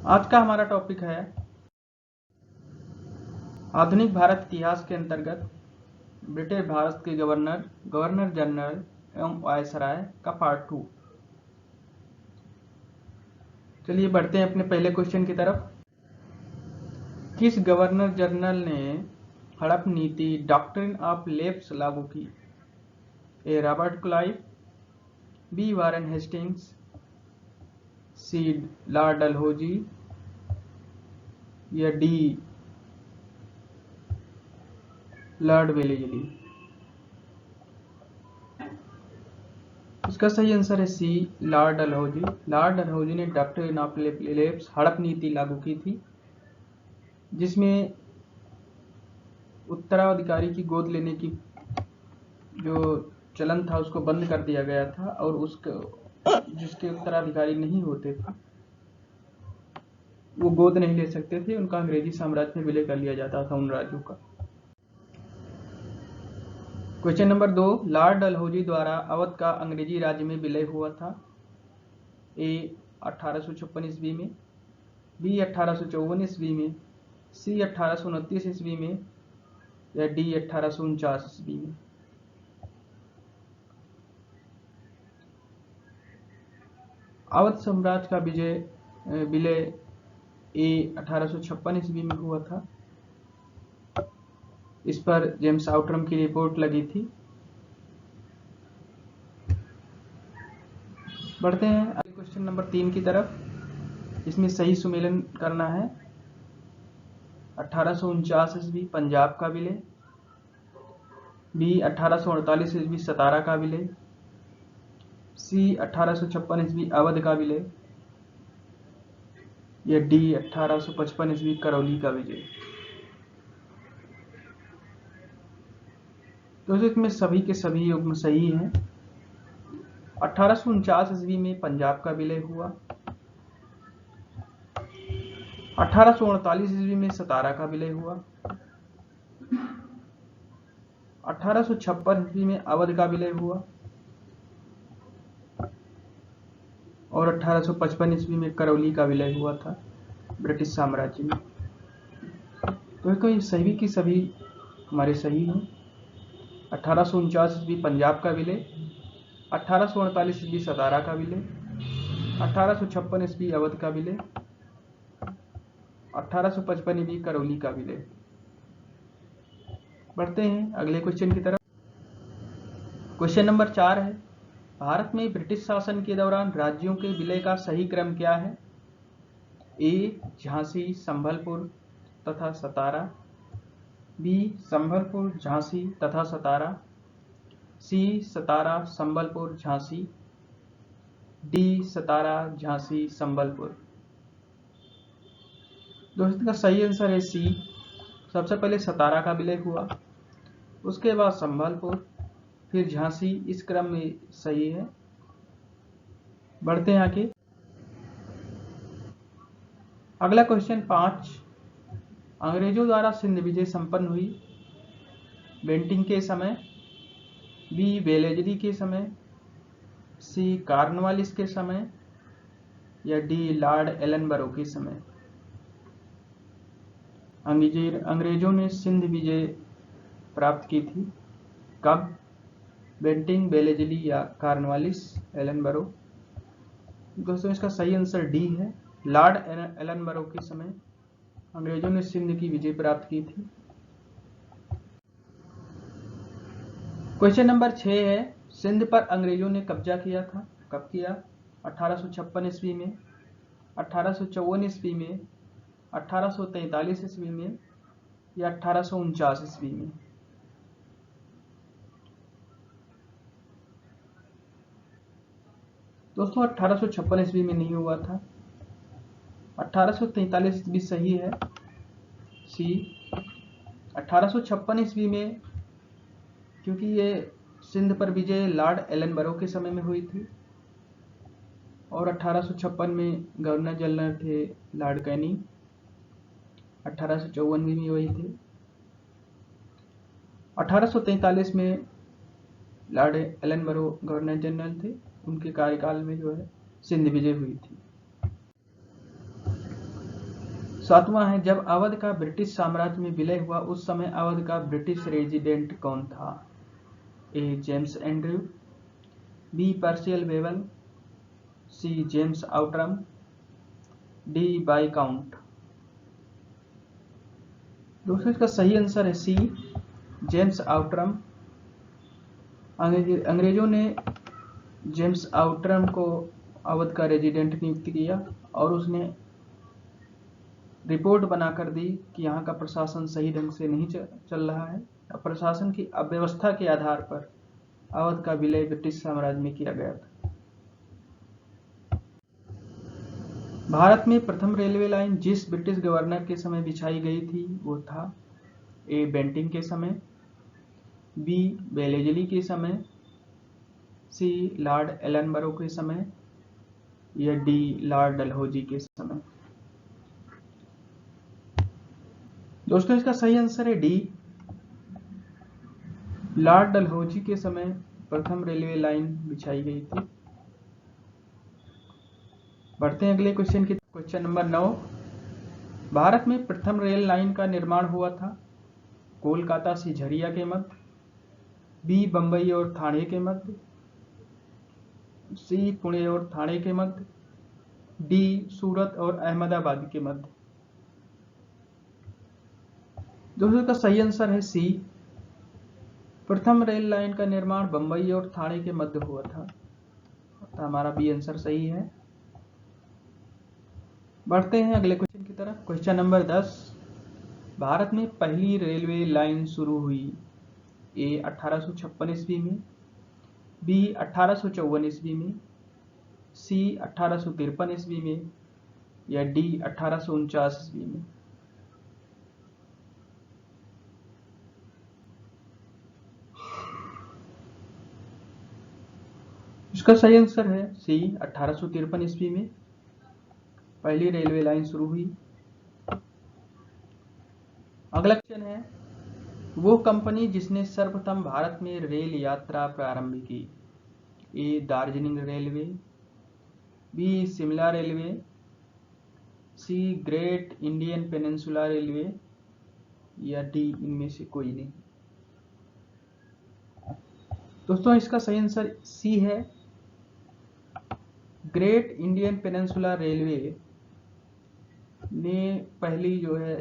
आज का हमारा टॉपिक है आधुनिक भारत इतिहास के अंतर्गत ब्रिटिश भारत के गवर्नर जनरल एवं वायसराय का पार्ट 2। चलिए बढ़ते हैं अपने पहले क्वेश्चन की तरफ। किस गवर्नर जनरल ने हड़प नीति डॉक्ट्रिन ऑफ लेप्स लागू की? A Robert Clive, B Warren Hastings, C Lord Dalhousie या डी लॉर्ड वेलेस्ली। इसका सही आंसर है C Lord Dalhousie. Lord Dalhousie ने डॉक्ट्रिन ऑफ लेप्स हड़प नीति लागू की थी, जिसमें उत्तराधिकारी की गोद लेने की जो चलन था उसको बंद कर दिया गया था, और जिसके उत्तराधिकारी नहीं होते थे वो गोद नहीं ले सकते थे, उनका अंग्रेजी साम्राज्य में विलय कर लिया जाता था उन राज्यों का। क्वेश्चन नंबर 2, लॉर्ड डलहौजी द्वारा अवध का अंग्रेजी राज्य में विलय हुआ था? ए 1856 ईस्वी में, बी 1854 ईस्वी में, सी 1829 ईस्वी में या डी 1849 ईस्वी में। अवध साम्राज्य का विलय ए 1856 ईस्वी में हुआ था। इस पर जेम्स आउटरम की रिपोर्ट लगी थी। बढ़ते हैं अगले क्वेश्चन नंबर 3 की तरफ। इसमें सही सुमेलन करना है। 1849 ईस्वी पंजाब का विलय, बी 1848 ईस्वी सतारा का विलय, सी 1856 ईस्वी अवध का विलय या डी 1855 ईस्वी करौली का विजय। तो इसमें सभी के सभी युग्म सही हैं। 1849 ईस्वी में पंजाब का विलय हुआ, 1848 ईस्वी में सतारा का विलय हुआ, 1856 ईस्वी में अवध का विलय हुआ और 1855 ईस्वी में करौली का विलय हुआ था ब्रिटिश साम्राज्य में। तो ये सभी की सभी हमारे सही हैं। 1849 ईस्वी पंजाब का विलय, 1848 ईस्वी सतारा का विलय, 1856 ईस्वी अवध का विलय, 1855 ईस्वी करौली का विलय। बढ़ते हैं अगले क्वेश्चन की तरफ। क्वेश्चन नंबर 4 है, भारत में ब्रिटिश शासन के दौरान राज्यों के विलय का सही क्रम क्या है? ए झांसी, संभलपुर तथा सतारा, बी संभलपुर, झांसी तथा सतारा, सी सतारा, संबलपुर, झांसी, डी सतारा, झांसी, संबलपुर। दोस्तों का सही आंसर है सी। सबसे पहले सतारा का विलय हुआ, उसके बाद संबलपुर, फिर झांसी, इस क्रम में सही है। बढ़ते हैं आगे। अगला क्वेश्चन 5, अंग्रेजों द्वारा सिंध विजय संपन्न हुई? बेंटिंग के समय, बी वेलेस्ली के समय, सी कॉर्नवालिस के समय या डी लॉर्ड एलनबरो के समय। अंग्रेजों ने सिंध विजय प्राप्त की थी कब? बेंटिंग, वेलेस्ली या कॉर्नवालिस, एलनबरो। दोस्तों इसका सही आंसर डी है, लॉर्ड एलनबरो के समय अंग्रेजों ने सिंध की विजय प्राप्त की थी। क्वेश्चन नंबर 6 है, सिंध पर अंग्रेजों ने कब्जा किया था, कब किया? 1856 ईस्वी में, 1854 ईस्वी में, 1843 ईस्वी में या 1849 ईस्वी में। दोस्तों 1856 ईस्वी में नहीं हुआ था, 1843 ईस्वी सही है, सी। 1856 ईस्वी में, क्योंकि ये सिंध पर विजय लॉर्ड एलनबरो के समय में हुई थी और 1856 में गवर्नर जनरल थे लॉर्ड कैनिंग, 1854 में भी वही थे। 1843 में लॉर्ड एलनबरो गवर्नर जनरल थे, उनके कार्यकाल में जो है सिंध विजय हुई थी। सातवां है, जब अवध का ब्रिटिश साम्राज्य में विलय हुआ उस समय अवध का ब्रिटिश रेजिडेंट कौन था? ए जेम्स एंड्रयू, बी पर्सियल बेबल, C James Outram, D Viscount. दोस्तों इसका सही आंसर है सी जेम्स आउटरम। अंग्रेजों ने जेम्स आउटरम को अवध का रेजिडेंट नियुक्त किया और उसने रिपोर्ट बनाकर दी कि यहाँ का प्रशासन सही ढंग से नहीं चल रहा है। प्रशासन की अव्यवस्था के आधार पर अवध का विलय ब्रिटिश साम्राज्य में किया गया था। भारत में प्रथम रेलवे लाइन जिस ब्रिटिश गवर्नर के समय बिछाई गई थी वो था ए बेंटिंग के समय, बी वेलेजली के समय, सी लॉर्ड एलनबरो के समय या डी लॉर्ड डलहौजी के समय। दोस्तों इसका सही आंसर है डी लॉर्ड डलहौजी के समय प्रथम रेलवे लाइन बिछाई गई थी। बढ़ते हैं अगले क्वेश्चन की। क्वेश्चन नंबर 9, भारत में प्रथम रेल लाइन का निर्माण हुआ था कोलकाता से झरिया के मध्य, बी बंबई और ठाणे के मध्य, सी पुणे और ठाणे के मध्य, डी सूरत और अहमदाबाद के मध्य। दोस्तों का सही आंसर है सी प्रथम रेल लाइन का निर्माण बंबई और ठाणे के मध्य हुआ था। तो हमारा बी आंसर सही है। बढ़ते हैं अगले क्वेश्चन की तरफ। क्वेश्चन नंबर 10, भारत में पहली रेलवे लाइन शुरू हुई ए 1856 ईस्वी में, बी 1854 ईस्वी में, सी 1853 ईस्वी में या डी 1849 ईस्वी में। इसका सही आंसर है सी 1853 ईस्वी में पहली रेलवे लाइन शुरू हुई। अगला क्वेश्चन है, वो कंपनी जिसने सर्वप्रथम भारत में रेल यात्रा प्रारंभ की, A Darjeeling Railway, B Shimla Railway, C Great Indian Peninsula Railway या डी इनमें से कोई नहीं। दोस्तों इसका सही आंसर सी है, ग्रेट इंडियन पेनिनसुला रेलवे ने पहली जो है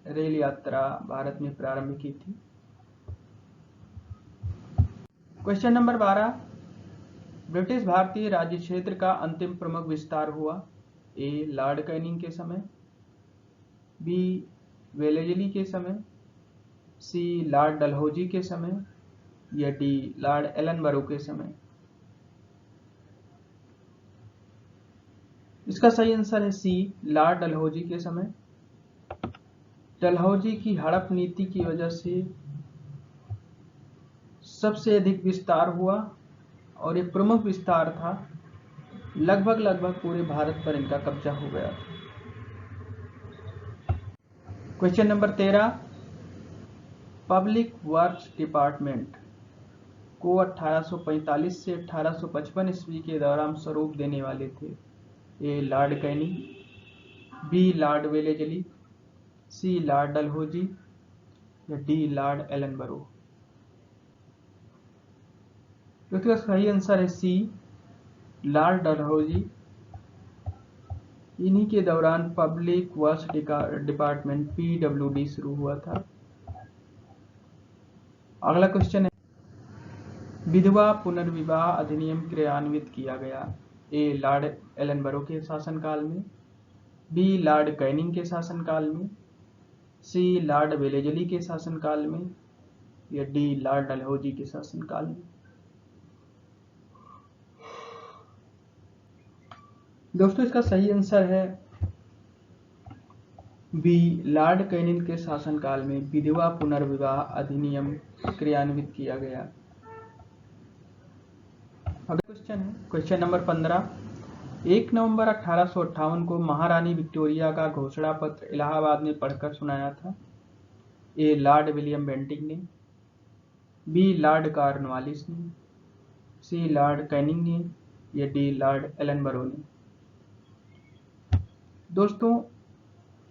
रेल यात्रा भारत में प्रारंभ की थी। क्वेश्चन नंबर 12, ब्रिटिश भारतीय राज्य क्षेत्र का अंतिम प्रमुख विस्तार हुआ ए लॉर्ड कैनिंग के समय, बी वेलेजली के समय, सी लॉर्ड डलहौजी के समय या डी लॉर्ड एलनबरो के समय। इसका सही आंसर है सी लॉर्ड डलहौजी के समय। डलहौजी की हड़प नीति की वजह से सबसे अधिक विस्तार हुआ और एक प्रमुख विस्तार था। लगभग पूरे भारत पर इनका कब्जा हो गया था। Question number 13, public works department को 1845 से 1855 ईस्वी के दौरान स्वरूप देने वाले थे A Lord Canning, B Lord Wellesley, C Lord Dalhousie या डी लॉर्ड एलनबरो। इसका सही आंसर है सी लॉर्ड डलहौजी। इन्हीं के दौरान पब्लिक वर्क्स डिपार्टमेंट PWD शुरू हुआ था। अगला क्वेश्चन है, विधवा पुनर्विवाह अधिनियम क्रियान्वित किया गया ए लॉर्ड एलनबरो के शासनकाल में, बी लॉर्ड कैनिंग के शासनकाल में, सी लॉर्ड वेलेजली के शासनकाल में या डी लॉर्ड डलहौजी के शासनकाल में। दोस्तों इसका सही आंसर है बी लॉर्ड कैनिंग के शासनकाल में विधवा पुनर्विवाह अधिनियम क्रियान्वित किया गया। अगला क्वेश्चन है क्वेश्चन नंबर 15, 1 नवंबर 1858 को महारानी विक्टोरिया का घोषणा पत्र इलाहाबाद में पढ़कर सुनाया था ए लॉर्ड विलियम बेंटिंग ने, बी लॉर्ड कॉर्नवालिस ने, सी लॉर्ड कैनिंग ने या डी लॉर्ड एलनबरो ने। दोस्तों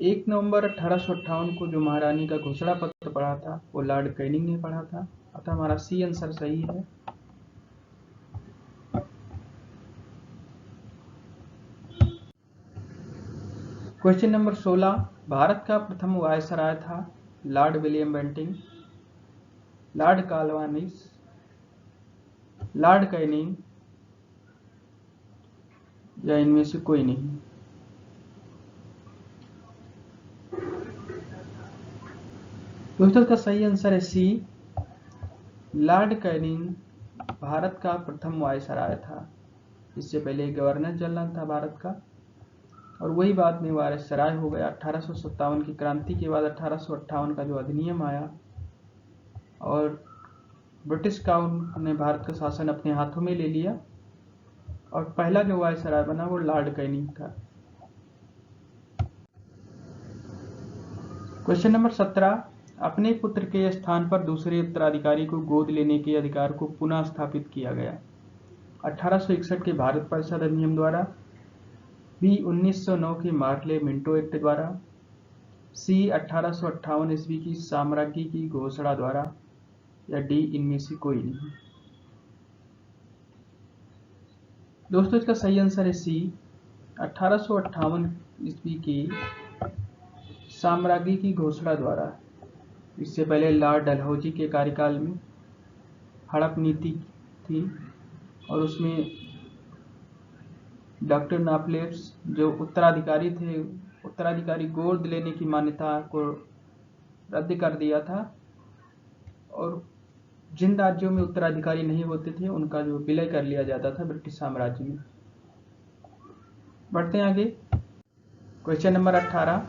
1 नवंबर 1858 को जो महारानी का घोषणा पत्र पढ़ा था वो लॉर्ड कैनिंग ने पढ़ा था, अतः हमारा सी आंसर सही है। क्वेश्चन नंबर 16, भारत का प्रथम वायसराय था lord William Bentinck, lord Cornwallis, lord Canning या इनमें से कोई नहीं। दोस्तों इसका सही आंसर है सी, लॉर्ड कैनिंग भारत का प्रथम वायसराय था। इससे पहले गवर्नर जनरल था भारत का, और वही बाद में वायसराय हो गया। 1857 की क्रांति के बाद 1858 का जो अधिनियम आया और ब्रिटिश काउंट ने भारत का शासन अपने हाथों में ले लिया, और पहला जो वायसराय बना वो लॉर्ड कैनिंग था। क्वेश्चन नंबर 17, अपने पुत्र के स्थान पर दूसरे उत्तराधिकारी को गोद लेने के अधिकार को पुनः स्थापित किया गया। 1861 के भारत परिषद अधिनियम द्वारा, बी 1909 के मार्ले मिंटो एक्ट द्वारा, सी 1858 ईस्वी की साम्राज्ञी की घोषणा द्वारा, या डी इनमें से कोई नहीं। दोस्तों इसका सही आंसर है सी, 1858 ईस्वी की साम्राज्ञी की घोषणा द्वारा। इससे पहले लॉर्ड डलहौजी के कार्यकाल में हड़प नीति थी, और उसमें डॉक्टर नापलेट्स जो उत्तराधिकारी थे, उत्तराधिकारी गोद लेने की मान्यता को रद्द कर दिया था, और जिन राज्यों में उत्तराधिकारी नहीं होते थे उनका जो विलय कर लिया जाता था ब्रिटिश साम्राज्य में। बढ़ते हैं आगे। क्वेश्चन नंबर 18,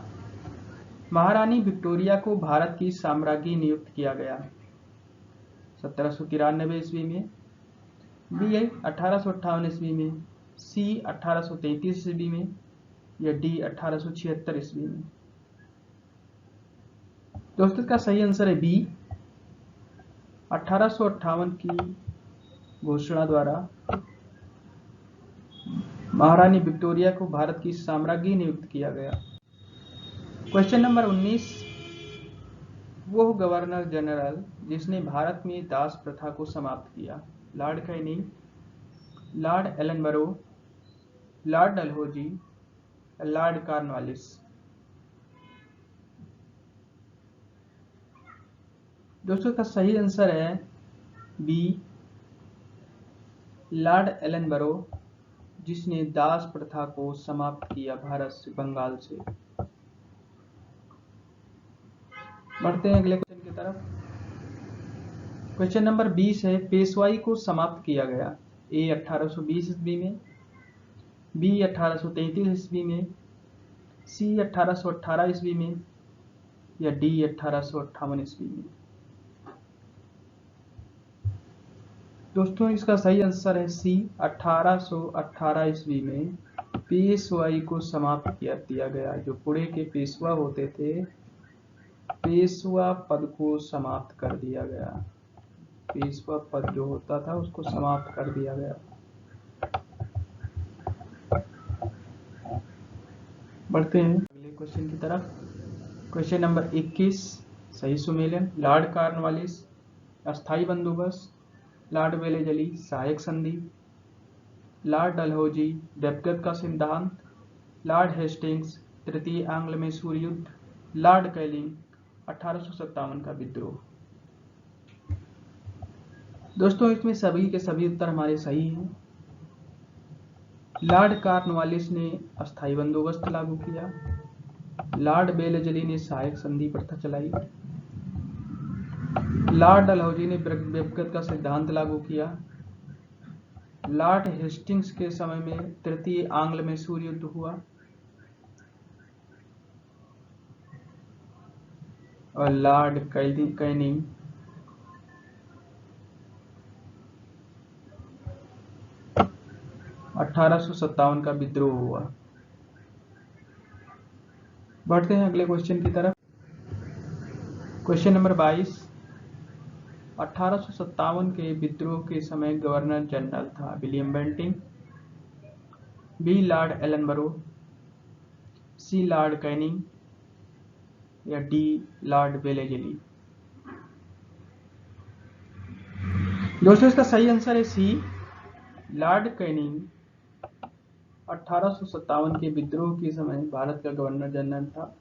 महारानी विक्टोरिया को भारत की साम्राज्ञी नियुक्त किया गया। 1793 ईस्वी में, बी 1858 ईस्वी में, सी 1833 ईस्वी में, या डी 1876 ईस्वी में। दोस्तों इसका सही आंसर है बी, 1858 की घोषणा द्वारा महारानी विक्टोरिया को भारत की साम्राज्ञी नियुक्त किया गया। क्वेश्चन नंबर 19, वो गवर्नर जनरल जिसने भारत में दास प्रथा को समाप्त किया। Lord Canning, Lord Ellenborough, Lord Dalhousie, Lord Cornwallis. दोस्तों का सही आंसर है बी, लॉर्ड एलनबरो, जिसने दास प्रथा को समाप्त किया भारत से, बंगाल से। बढ़ते हैं अगले क्वेश्चन की तरफ। क्वेश्चन नंबर 20 है, पेशवाई को समाप्त किया गया। ए 1820 ईस्वी में, बी 1833 ईस्वी में, सी 1818 ईस्वी में, या डी 1858 ईस्वी में। दोस्तों इसका सही आंसर है सी, 1818 ईस्वी में पेशवाई को समाप्त दिया गया। जो पुणे के पेशवा होते थे, पेशवा पद को समाप्त कर दिया गया। पेशवा पद जो होता था उसको समाप्त कर दिया गया। बढ़ते हैं अगले क्वेश्चन की तरफ। क्वेश्चन नंबर 21, सही सुमेलन। लॉर्ड कॉर्नवालिस अस्थायी बंदोबस्त, लॉर्ड वेलेजली सहायक संधि, लॉर्ड डलहौजी व्यक्तिगत का सिद्धांत, लॉर्ड हेस्टिंग्स तृतीय आंग्ल मैसूर युद्ध, लॉर्ड कैनिंग 1857 का विद्रोह। दोस्तों इसमें सभी के सभी उत्तर हमारे सही हैं। लॉर्ड कॉर्नवालिस ने अस्थायी बंदोबस्त लागू किया, लॉर्ड वेलेजली ने सहायक संधि प्रथा चलाई, लॉर्ड डलहौजी ने व्यक्तिगत का सिद्धांत लागू किया, लॉर्ड हेस्टिंग्स के समय में तृतीय आंग्ल मैसूर युद्ध हुआ, और लॉर्ड कैनिंग 1857 का विद्रोह हुआ। बढ़ते हैं अगले क्वेश्चन की तरफ। क्वेश्चन नंबर 22, 1857 के विद्रोह के समय गवर्नर जनरल था William Bentinck, B Lord Ellenborough, C Lord Canning, या डी लॉर्ड वेलेजली। दोस्तों इसका सही आंसर है सी, लॉर्ड कैनिंग 1857 के विद्रोह के समय भारत का गवर्नर जनरल था।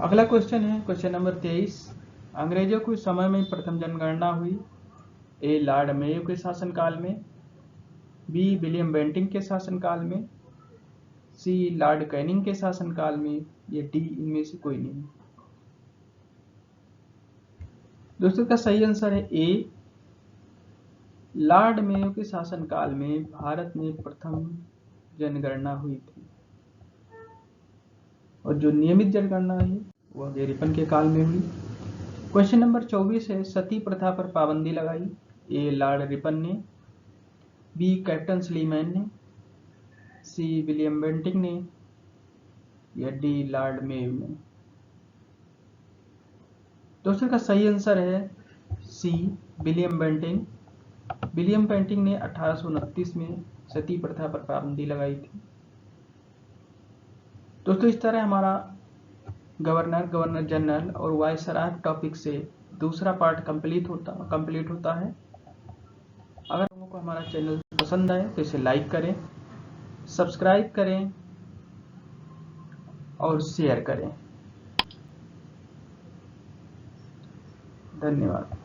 अगला क्वेश्चन है क्वेश्चन नंबर 23। अंग्रेजों के समय में प्रथम जनगणना हुई, ए लॉर्ड मेयो के शासनकाल में, बी विलियम बेंटिंग के शासनकाल में, सी लॉर्ड कैनिंग के शासनकाल में, या डी इनमें से कोई नहीं। दोस्तों का सही आंसर है ए, लॉर्ड मेयो के शासनकाल में भारत में प्रथम जनगणना हुई थी, और जो नियमित जनगणना है वह रिपन के काल में हुई। क्वेश्चन नंबर 24 है, सती प्रथा पर पाबंदी लगाई, ए लॉर्ड रिपन ने, बी कैप्टन स्लीमैन ने, सी विलियम बेंटिंग ने, या डी लॉर्ड मेयो ने। दोस्तों का सही आंसर है सी, विलियम बेंटिंग। विलियम बेंटिंग ने 1829 में सती प्रथा पर पाबंदी लगाई थी। दोस्तों इस तरह हमारा गवर्नर जनरल और वायसराय टॉपिक से दूसरा पार्ट कंप्लीट होता है। अगर लोगों को हमारा चैनल पसंद आए तो इसे लाइक करें, सब्सक्राइब करें और शेयर करें। धन्यवाद।